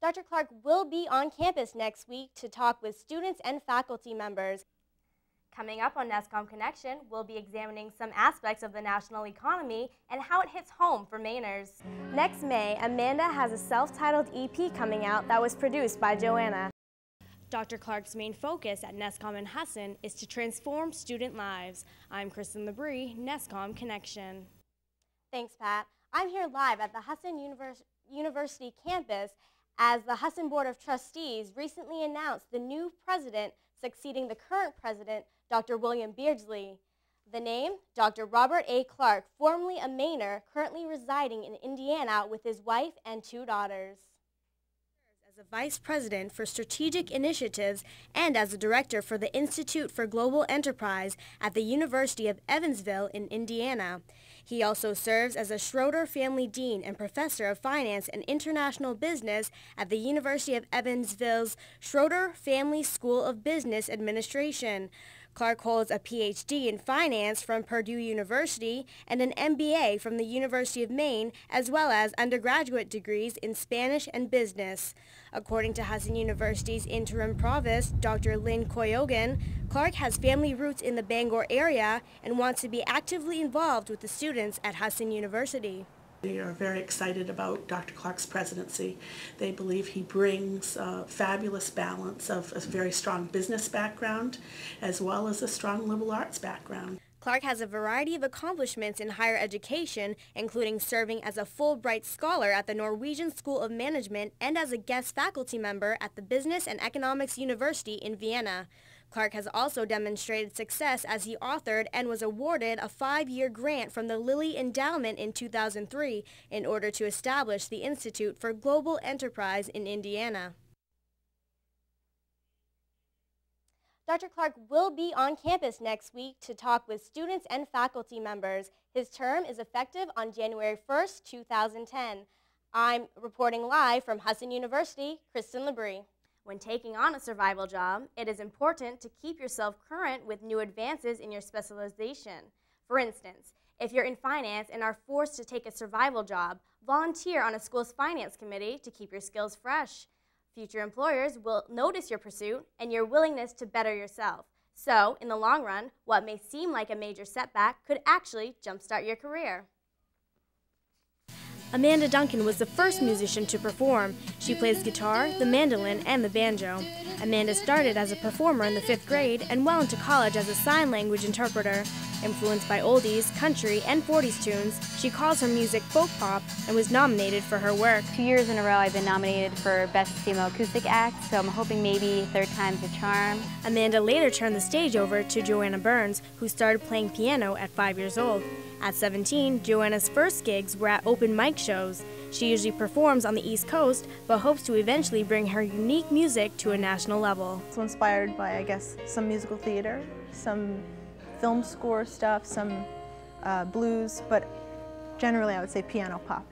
Dr. Clark will be on campus next week to talk with students and faculty members. Coming up on NESCOM Connection, we'll be examining some aspects of the national economy and how it hits home for Mainers. Next May, Amanda has a self-titled EP coming out that was produced by Joanna. Dr. Clark's main focus at NESCOM in Husson is to transform student lives. I'm Kristyn Labrie, NESCOM Connection. Thanks, Pat. I'm here live at the Husson University campus as the Husson Board of Trustees recently announced the new president succeeding the current president, Dr. William Beardsley. The name, Dr. Robert A. Clark, formerly a Mainer, currently residing in Indiana with his wife and 2 daughters. As a vice president for strategic initiatives and as a director for the Institute for Global Enterprise at the University of Evansville in Indiana. He also serves as a Schroeder Family Dean and Professor of Finance and International Business at the University of Evansville's Schroeder Family School of Business Administration. Clark holds a Ph.D. in finance from Purdue University and an MBA from the University of Maine, as well as undergraduate degrees in Spanish and business. According to Husson University's interim provost, Dr. Lynn Koyogan, Clark has family roots in the Bangor area and wants to be actively involved with the students at Husson University. They are very excited about Dr. Clark's presidency. They believe he brings a fabulous balance of a very strong business background as well as a strong liberal arts background. Clark has a variety of accomplishments in higher education, including serving as a Fulbright Scholar at the Norwegian School of Management and as a guest faculty member at the Business and Economics University in Vienna. Clark has also demonstrated success as he authored and was awarded a 5-year grant from the Lilly Endowment in 2003 in order to establish the Institute for Global Enterprise in Indiana. Dr. Clark will be on campus next week to talk with students and faculty members. His term is effective on January 1st, 2010. I'm reporting live from Husson University, Kristyn Labrie. When taking on a survival job, it is important to keep yourself current with new advances in your specialization. For instance, if you're in finance and are forced to take a survival job, volunteer on a school's finance committee to keep your skills fresh. Future employers will notice your pursuit and your willingness to better yourself. So, in the long run, what may seem like a major setback could actually jumpstart your career. Amanda Duncan was the first musician to perform. She plays guitar, the mandolin, and the banjo. Amanda started as a performer in the 5th grade and went into college as a sign language interpreter. Influenced by oldies, country, and 40s tunes, she calls her music folk pop and was nominated for her work. 2 years in a row I've been nominated for Best Female Acoustic Act, so I'm hoping maybe 3rd time's a charm. Amanda later turned the stage over to Joanna Burns, who started playing piano at 5 years old. At 17, Joanna's first gigs were at open mic shows. She usually performs on the East Coast, but hopes to eventually bring her unique music to a national level. So inspired by, I guess, some musical theater, some film score stuff, some blues, but generally I would say piano pop.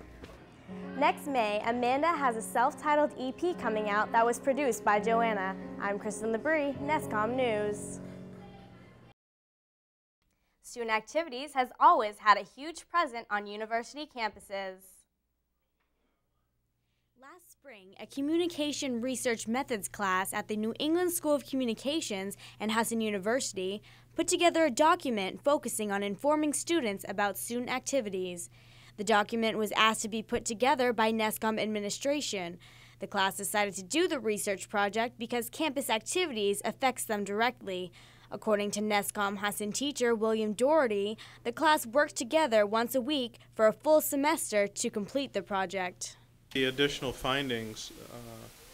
Next May, Amanda has a self-titled EP coming out that was produced by Joanna. I'm Kristyn Labrie, NESCOM News. Student activities has always had a huge presence on university campuses. Last spring, a communication research methods class at the New England School of Communications and Husson University put together a document focusing on informing students about student activities. The document was asked to be put together by NESCOM administration. The class decided to do the research project because campus activities affects them directly. According to NESCOM Husson teacher William Doherty, the class worked together once a week for a full semester to complete the project. The additional findings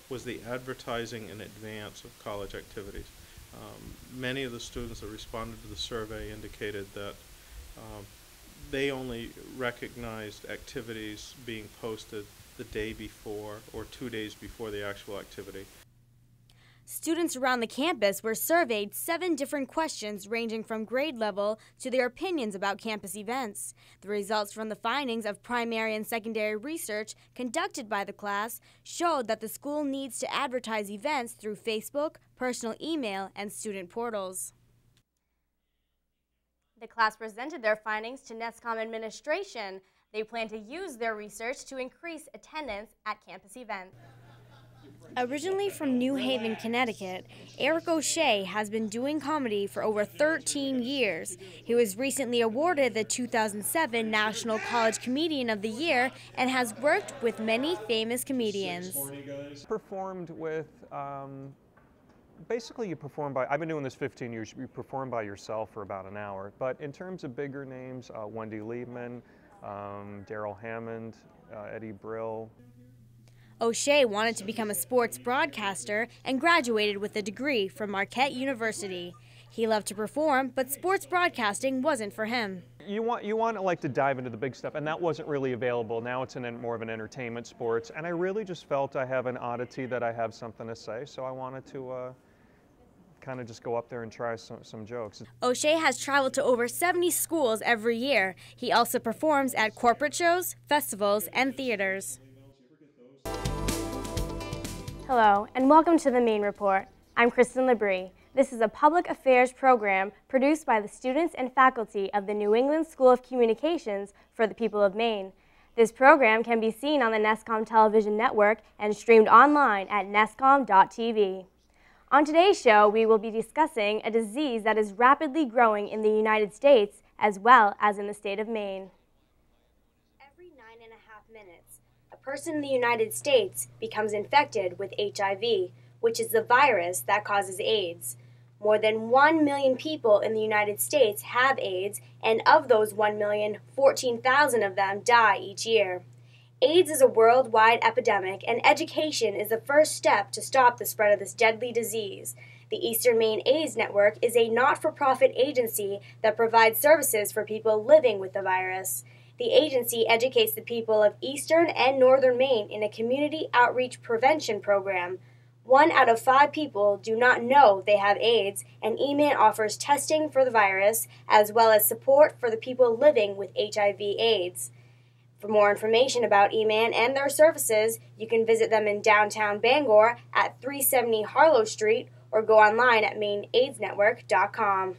was the advertising in advance of college activities. Many of the students that responded to the survey indicated that they only recognized activities being posted the day before or 2 days before the actual activity. Students around the campus were surveyed 7 different questions ranging from grade level to their opinions about campus events. The results from the findings of primary and secondary research conducted by the class showed that the school needs to advertise events through Facebook, personal email, and student portals. The class presented their findings to NESCOM administration. They plan to use their research to increase attendance at campus events. Originally from New Haven, Connecticut, Eric O'Shea has been doing comedy for over 13 years. He was recently awarded the 2007 National College Comedian of the Year and has worked with many famous comedians. Performed with, basically you perform by, I've been doing this 15 years, you perform by yourself for about an hour. But in terms of bigger names, Wendy Liebman, Daryl Hammond, Eddie Brill. O'Shea wanted to become a sports broadcaster and graduated with a degree from Marquette University. He loved to perform, but sports broadcasting wasn't for him. You want to dive into the big stuff, and that wasn't really available. Now it's more of an entertainment sports, and I really just felt I have an oddity that I have something to say, so I wanted to kind of just go up there and try some jokes. O'Shea has traveled to over 70 schools every year. He also performs at corporate shows, festivals, and theaters. Hello, and welcome to the Maine Report. I'm Kristyn Labrie. This is a public affairs program produced by the students and faculty of the New England School of Communications for the people of Maine. This program can be seen on the NESCOM television network and streamed online at nescom.tv. On today's show, we will be discussing a disease that is rapidly growing in the United States as well as in the state of Maine. Every 9.5 minutes, a person in the United States becomes infected with HIV, which is the virus that causes AIDS. More than 1 million people in the United States have AIDS, and of those 1 million, 14,000 of them die each year. AIDS is a worldwide epidemic, and education is the first step to stop the spread of this deadly disease. The Eastern Maine AIDS Network is a not-for-profit agency that provides services for people living with the virus. The agency educates the people of Eastern and Northern Maine in a community outreach prevention program. 1 out of 5 people do not know they have AIDS, and EMAN offers testing for the virus as well as support for the people living with HIV/AIDS. For more information about EMAN and their services, you can visit them in downtown Bangor at 370 Harlow Street or go online at MaineAIDSNetwork.com.